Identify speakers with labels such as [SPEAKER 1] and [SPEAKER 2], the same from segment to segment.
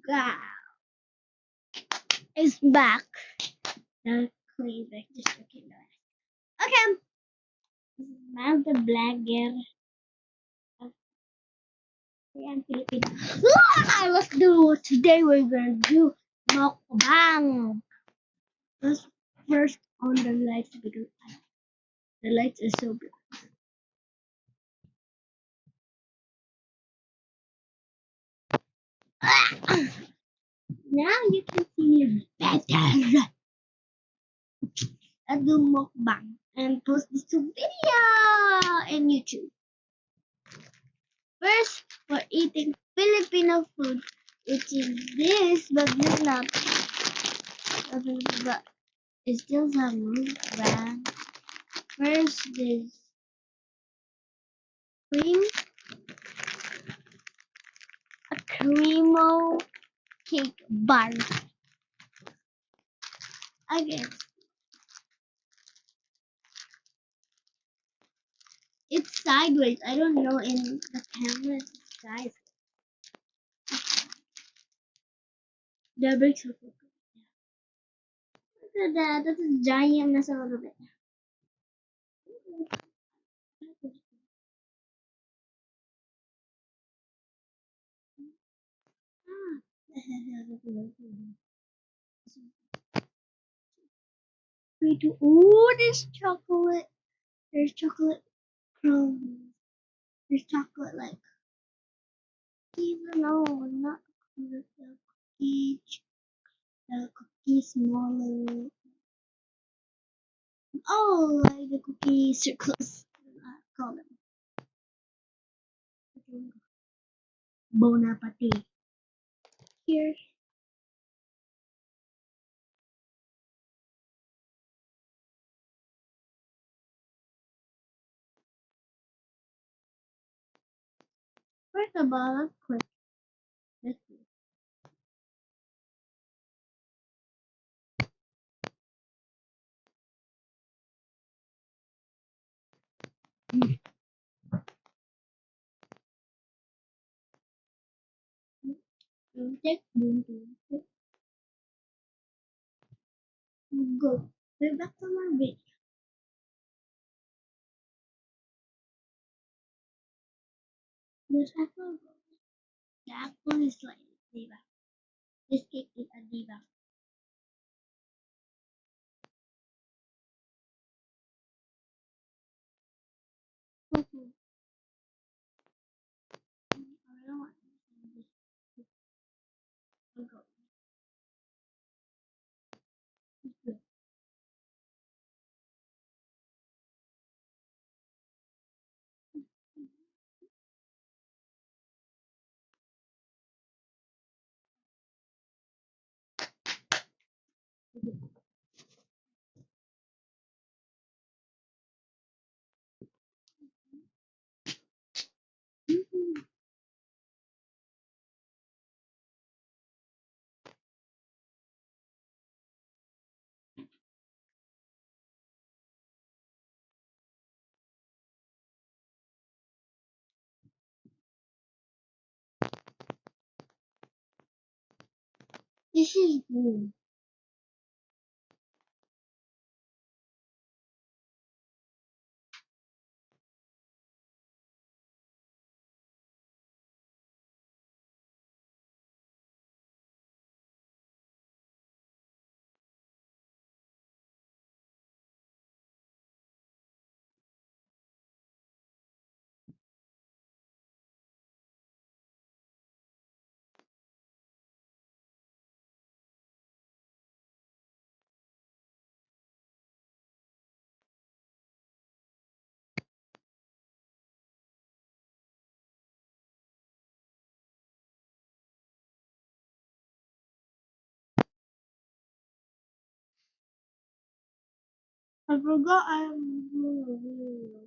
[SPEAKER 1] God is back. Now clean back just looking nice. Okay, this is man the blagger of Korean Filipino. Let's do today. We're gonna do mukbang. Let's first on the lights because the lights are so bright. Now you can see it better. Let's do mukbang and post this to video in YouTube. First, we're eating Filipino food, which is this, but this not. But it's still some brand. First, there's cream, a creamo cake bar. Again, it's sideways. I don't know in the camera it's sideways. The bricks are good. Look at that. That's a giant mess a little bit. Ah. Oh, there's chocolate. There's chocolate crumbs. There's chocolate like even no, not the cookie, the cookie smaller. Oh, like the cookie circles. I call them Bon Appetit. Here, first of all, let's click this. Boom, tick, boom, boom, tick. Go. We're back to my video. This apple, the apple is like diva. This cake is a diva. Mhm. I don't want this. Go. This is blue. I forgot I'm doing a video.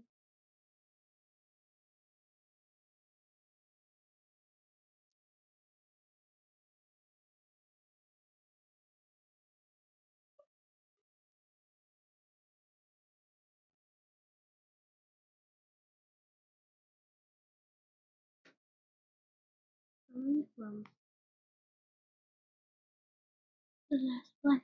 [SPEAKER 1] Coming from The last one.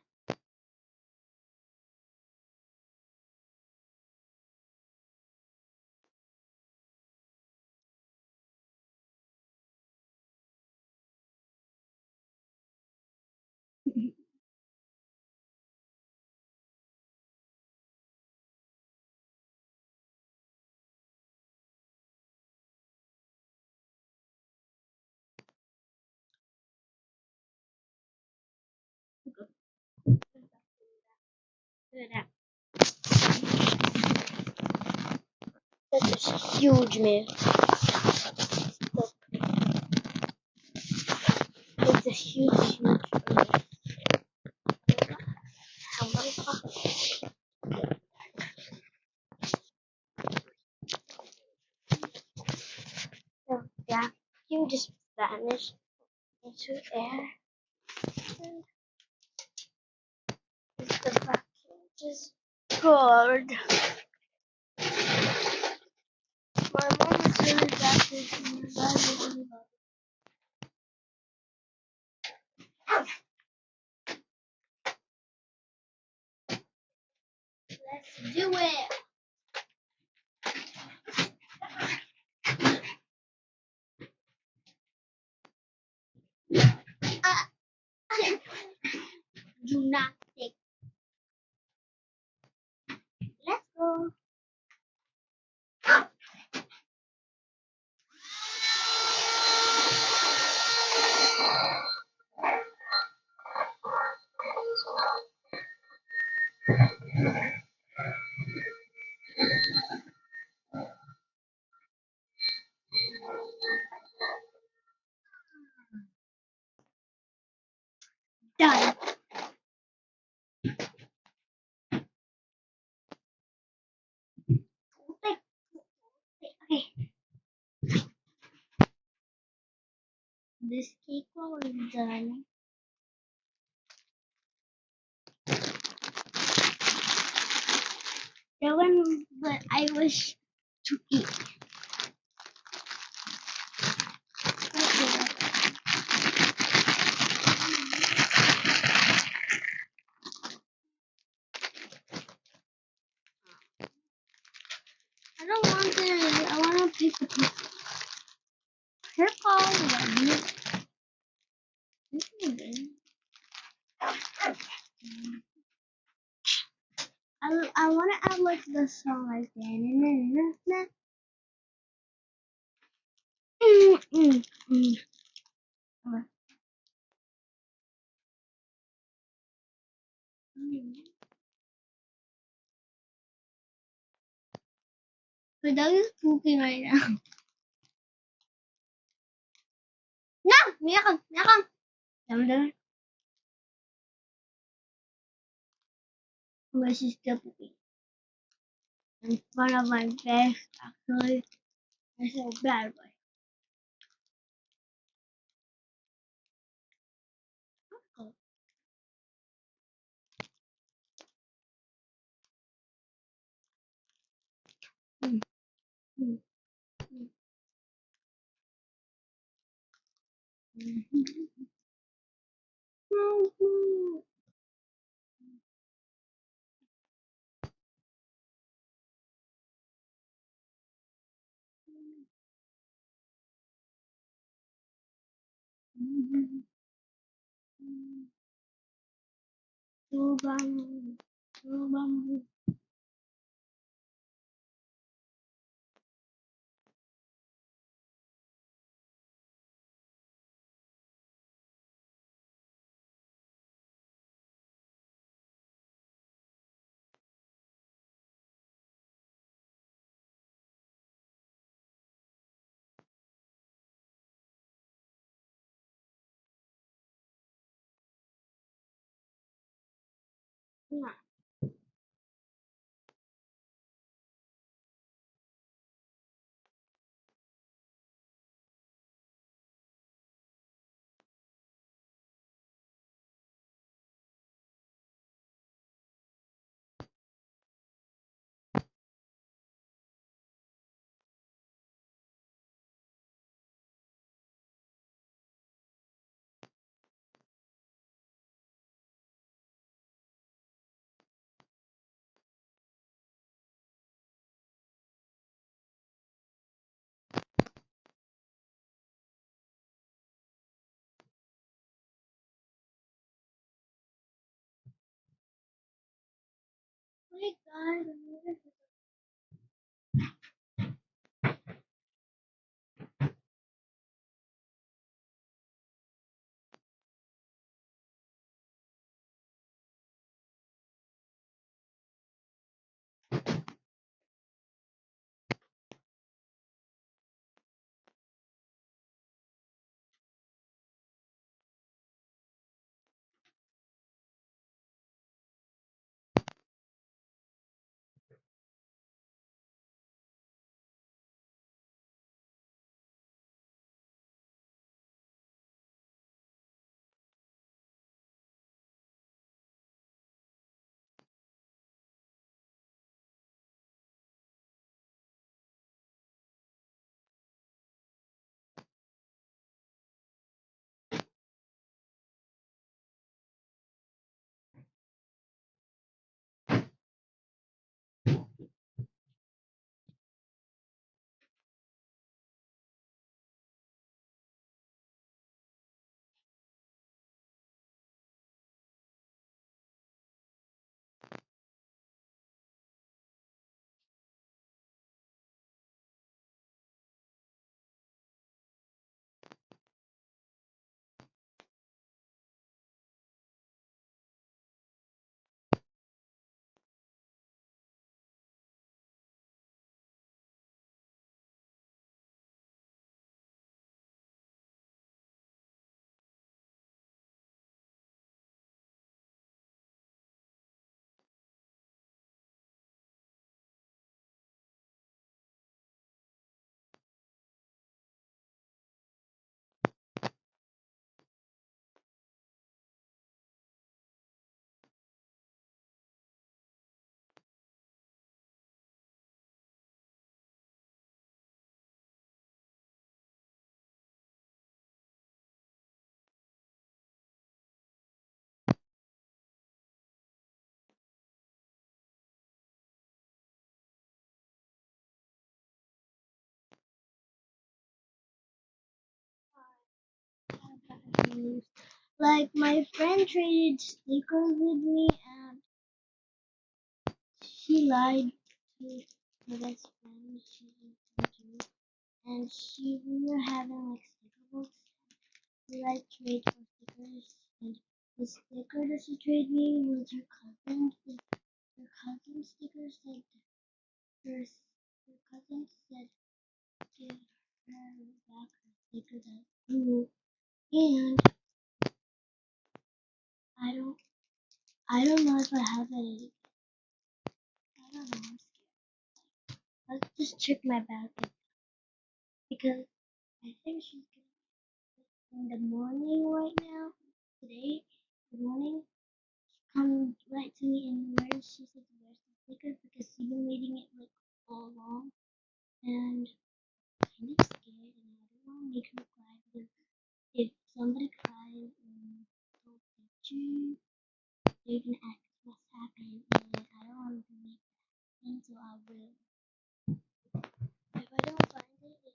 [SPEAKER 1] That's huge, man. Look, it's a huge, huge. How much? So yeah, you just vanish into air. The vacuum just poured. My mom is really vacuuming. Let's do it. Do not take. Let's go. Done. Okay. Okay. This cake is done. The one that I wish to eat. I don't want this. I want to pick the purple one. This is good. I want to add like the song like that. Mm, mm, mm. My dog is pooping right now. No! Miyakang! Miyakang! Dum-dum. My sister pooping. In front of my face, actually. I so bad, but. Oh. Mm, mm, mm, mm. Lubang. Lubang. Yeah. Like my friend traded stickers with me and she lied to her best friend. She didn't do, and we were having like sticker books. We like trade for stickers, and the sticker that she traded me was her cousin. Her cousin sticker said her cousin said give her back her sticker that's blue, and I don't I don't know if I have it. I don't know. I'm scared. Let's just check my bag because I think she's in the morning right now. Today, the morning, she come right to me and she said where's the sticker because she's been waiting it like all along and I'm kind of scared and I don't want to make her cry because if somebody cries and told picture, they're gonna ask what's happened and I don't want to make that happen so I will. If I don't find it,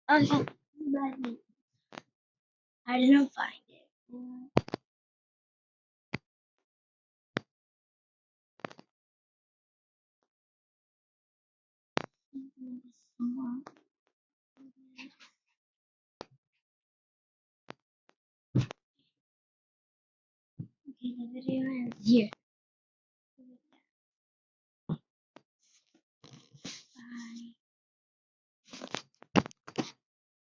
[SPEAKER 1] then okay, but I didn't find it. Maybe somewhere. Okay, the video ends here.